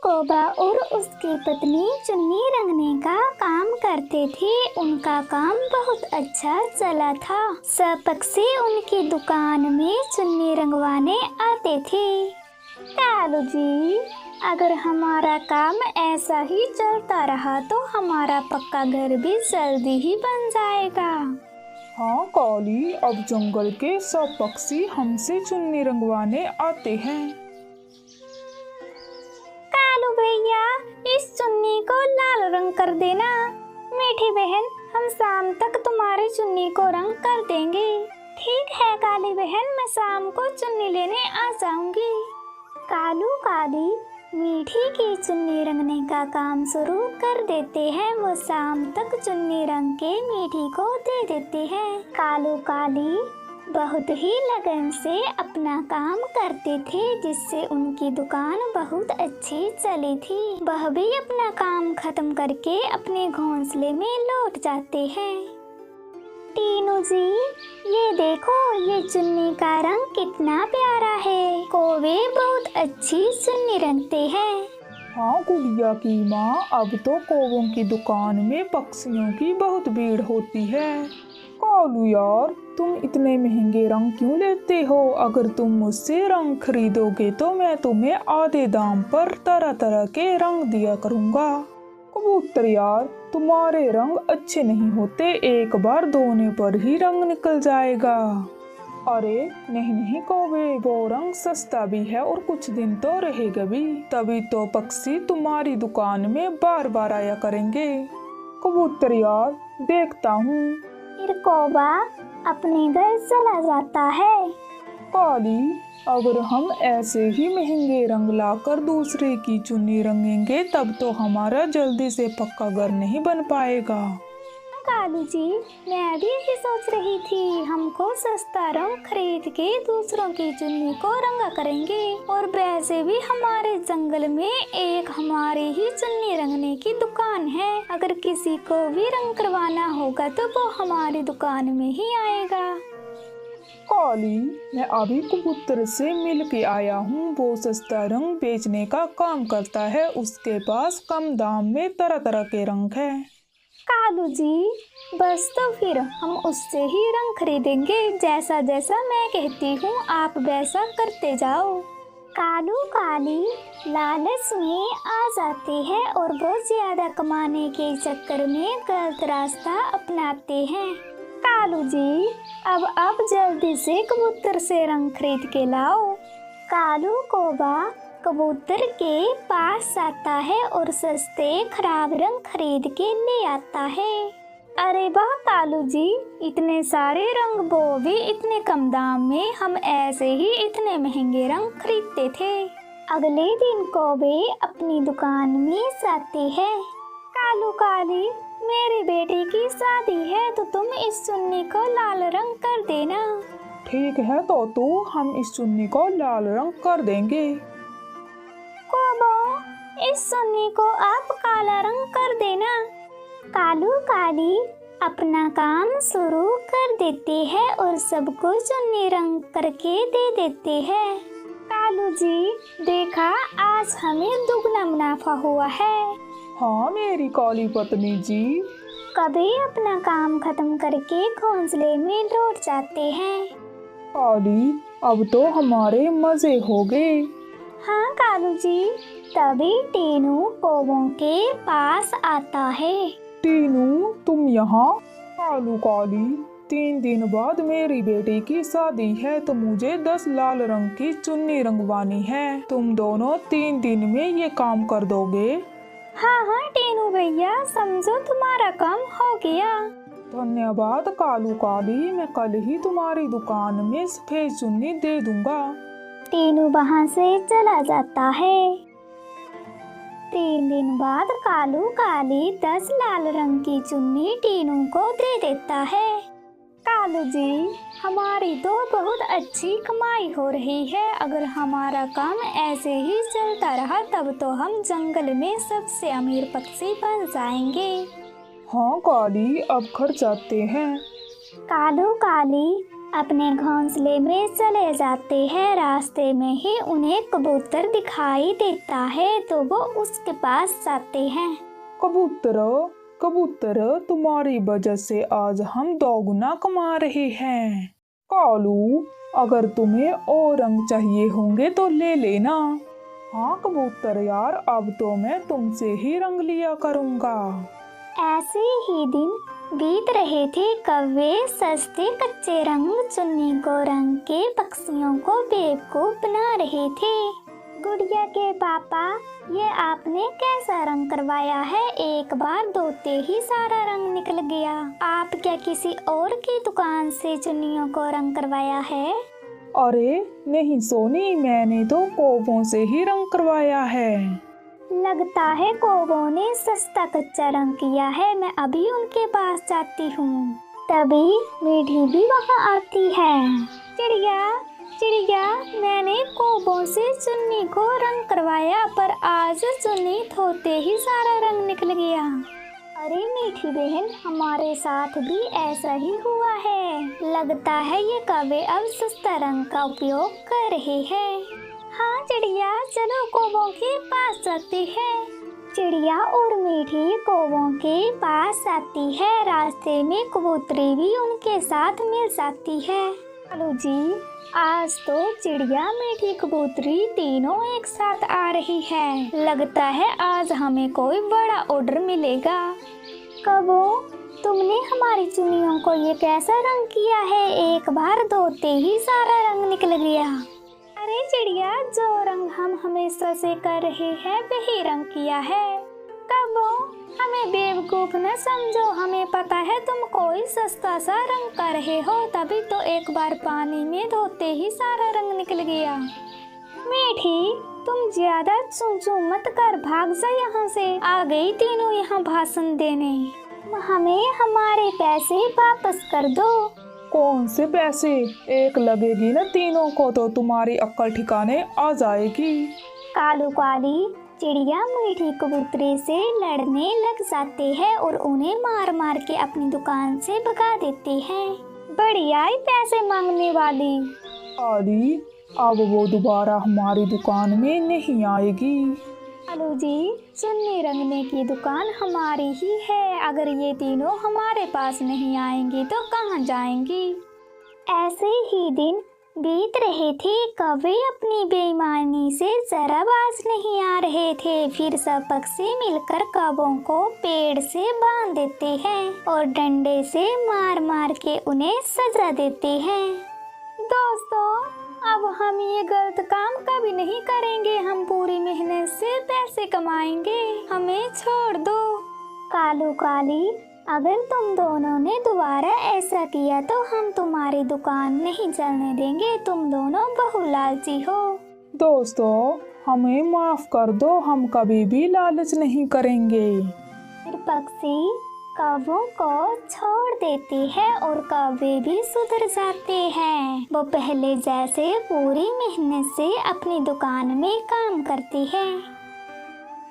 कौवा और उसकी पत्नी चुन्नी रंगने का काम करते थे। उनका काम बहुत अच्छा चला था। सब पक्षी उनकी दुकान में चुन्नी रंगवाने आते थे। कालू जी, अगर हमारा काम ऐसा ही चलता रहा तो हमारा पक्का घर भी जल्दी ही बन जाएगा। हाँ काली, अब जंगल के सब पक्षी हमसे चुन्नी रंगवाने आते हैं। कालू भैया, इस चुन्नी को लाल रंग कर देना। मीठी बहन, हम शाम तक तुम्हारी चुन्नी को रंग कर देंगे। ठीक है काली बहन, मैं शाम को चुन्नी लेने आ जाऊंगी। कालू काली मीठी की चुन्नी रंगने का काम शुरू कर देते हैं। वो शाम तक चुन्नी रंग के मीठी को दे देते हैं। कालू काली बहुत ही लगन से अपना काम करते थे, जिससे उनकी दुकान बहुत अच्छी चली थी। वह भी अपना काम खत्म करके अपने घोंसले में लौट जाते हैं। टीनू जी, ये देखो, ये चुन्नी का रंग कितना प्यारा है। कौवे बहुत अच्छी चुन्नी रंगते हैं। हाँ गुड़िया की माँ, अब तो कौवों की दुकान में पक्षियों की बहुत भीड़ होती है। कालू यार, तुम इतने महंगे रंग क्यों लेते हो? अगर तुम मुझसे रंग खरीदोगे तो मैं तुम्हें आधे दाम पर तरह तरह के रंग दिया करूँगा। कबूतर यार, तुम्हारे रंग अच्छे नहीं होते, एक बार धोने पर ही रंग निकल जाएगा। अरे नहीं नहीं कौवे, वो रंग सस्ता भी है और कुछ दिन तो रहेगा भी, तभी तो पक्षी तुम्हारी दुकान में बार बार आया करेंगे। कबूतर यार, देखता हूँ। फिर कौवा अपने घर चला जाता है। काली, अगर हम ऐसे ही महंगे रंग लाकर दूसरे की चुन्नी रंगेंगे तब तो हमारा जल्दी से पक्का घर नहीं बन पाएगा। कालू जी, मैं भी यही सोच रही थी, हमको सस्ता रंग खरीद के दूसरों की चुन्नी को रंगा करेंगे। और वैसे भी हमारे जंगल में एक हमारी ही चुन्नी रंगने की दुकान है। अगर किसी को भी रंग करवाना होगा तो वो हमारी दुकान में ही आएगा। काली, मैं अभी कबूतर से मिल के आया हूँ। वो सस्ता रंग बेचने का काम करता है, उसके पास कम दाम में तरह तरह के रंग है। कालू जी, बस तो फिर हम उससे ही रंग खरीदेंगे। जैसा जैसा मैं कहती हूँ आप वैसा करते जाओ। कालू काली लालच में आ जाते हैं और बहुत ज्यादा कमाने के चक्कर में गलत रास्ता अपनाते हैं। कालू जी, अब आप जल्दी से कबूतर से रंग खरीद के लाओ। कालू कौवा कबूतर के पास आता है और सस्ते खराब रंग खरीद के ले आता है। अरे वाह कालू जी, इतने सारे रंग, वो भी इतने कम दाम में। हम ऐसे ही इतने महंगे रंग खरीदते थे। अगले दिन कौवे अपनी दुकान में जाते हैं। कालू काली, मेरी बेटी की शादी है तो तुम इस चुन्नी को लाल रंग कर देना। ठीक है तो हम इस चुन्नी को लाल रंग कर देंगे। कौवा, इस चुन्नी को आप काला रंग कर देना। कालू काली अपना काम शुरू कर देते हैं और सबको चुन्नी रंग करके दे देते हैं। कालू जी, देखा, आज हमें दुगना मुनाफा हुआ है। हाँ मेरी काली पत्नी जी। कभी अपना काम खत्म करके घोंसले में लौट जाते हैं। काली, अब तो हमारे मजे हो गए। हाँ कालू जी, तभी टीनू कौवों के पास आता है। टीनू, तुम यहाँ? कालू काली, 3 दिन बाद मेरी बेटी की शादी है तो मुझे 10 लाल रंग की चुन्नी रंगवानी है। तुम दोनों 3 दिन में ये काम कर दोगे? हाँ हाँ टीनू भैया, समझो तुम्हारा काम हो गया। धन्यवाद कालू काली, मैं कल ही तुम्हारी दुकान में सफेद चुन्नी दे दूंगा। टीनू वहाँ से चला जाता है। 3 दिन बाद कालू काली 10 लाल रंग की चुन्नी टीनू को दे देता है। कालू जी, हमारी तो बहुत अच्छी कमाई हो रही है। अगर हमारा काम ऐसे ही चलता रहा तब तो हम जंगल में सबसे अमीर पक्षी बन जाएंगे। हाँ काली, अब घर जाते हैं। कालू काली अपने घोंसले में चले जाते हैं। रास्ते में ही उन्हें कबूतर दिखाई देता है तो वो उसके पास जाते हैं। कबूतर कबूतर, तुम्हारी वजह से आज हम दोगुना कमा रहे हैं। कालू, अगर तुम्हें और रंग चाहिए होंगे तो ले लेना। हाँ कबूतर यार, अब तो मैं तुमसे ही रंग लिया करूँगा। ऐसे ही दिन बीत रहे थे। कौवे सस्ते कच्चे रंग चुन्नी को रंग के पक्षियों को बेवकूफ बना रहे थे। गुड़िया के पापा, ये आपने कैसा रंग करवाया है? एक बार धोते ही सारा रंग निकल गया। आप क्या किसी और की दुकान से चुन्नियों को रंग करवाया है? अरे नहीं सोनी, मैंने तो कौवों से ही रंग करवाया है। लगता है कौवों ने सस्ता कच्चा रंग किया है। मैं अभी उनके पास जाती हूँ। तभी मीठी भी वहाँ आती है। चिड़िया चिड़िया, मैंने कौवों से चुन्नी को रंग करवाया पर आज चुन्नी धोते ही सारा रंग निकल गया। अरे मीठी बहन, हमारे साथ भी ऐसा ही हुआ है। लगता है ये कौवे अब सस्ता रंग का उपयोग कर रहे हैं। हाँ चिड़िया, चलो कौवों के पास चलते हैं। चिड़िया और मीठी कौवों के पास आती है। रास्ते में कबूतरी भी उनके साथ मिल जाती है। हेलो जी, आज तो चिड़िया मीठी कबूतरी तीनों एक साथ आ रही है। लगता है आज हमें कोई बड़ा ऑर्डर मिलेगा। कबो, तुमने हमारी चुन्नियों को ये कैसा रंग किया है? एक बार धोते ही सारा रंग निकल गया। अरे चिड़िया, जो रंग हम हमेशा से कर रहे हैं वही रंग किया है। कबो, हमें बेवकूफ न समझो। हमें पता है तुम कोई सस्ता सा रंग कर रहे हो, तभी तो एक बार पानी में धोते ही सारा रंग निकल गया। मीठी, तुम ज्यादा चूं मत कर, भाग जा यहाँ से। आ गई तीनों यहाँ भाषण देने। हमें हमारे पैसे वापस कर दो। कौन से पैसे? एक लगेगी ना तीनों को तो तुम्हारी अक्ल ठिकाने आ जाएगी। कालू काली चिड़िया मीठी कबूतरी से लड़ने लग जाते हैं और उन्हें मार मार के अपनी दुकान से भगा देते हैं। बढ़िया ही पैसे मांगने वाली। काली, अब वो दोबारा हमारी दुकान में नहीं आएगी। कालू जी, चुन्नी रंगने की दुकान हमारी ही है। अगर ये तीनों हमारे पास नहीं आएंगी तो कहाँ जाएंगी? ऐसे ही दिन बीत रहे थे। कौवे अपनी बेईमानी से जरा बाज नहीं आ रहे थे। फिर सब पक्षी मिलकर कौवों को पेड़ से बांध देते हैं और डंडे से मार मार के उन्हें सजा देते हैं। दोस्तों, अब हम ये गलत काम कभी नहीं करेंगे। हम पूरी मेहनत से पैसे कमाएंगे। हमें छोड़ दो। कालू काली, अगर तुम दोनों ने दोबारा ऐसा किया तो हम तुम्हारी दुकान नहीं चलने देंगे। तुम दोनों बहु लालची हो। दोस्तों, हमें माफ कर दो, हम कभी भी लालच नहीं करेंगे। फिर पक्षी कौवों को छोड़ देते हैं और कौवे भी सुधर जाते हैं। वो पहले जैसे पूरी मेहनत से अपनी दुकान में काम करते हैं।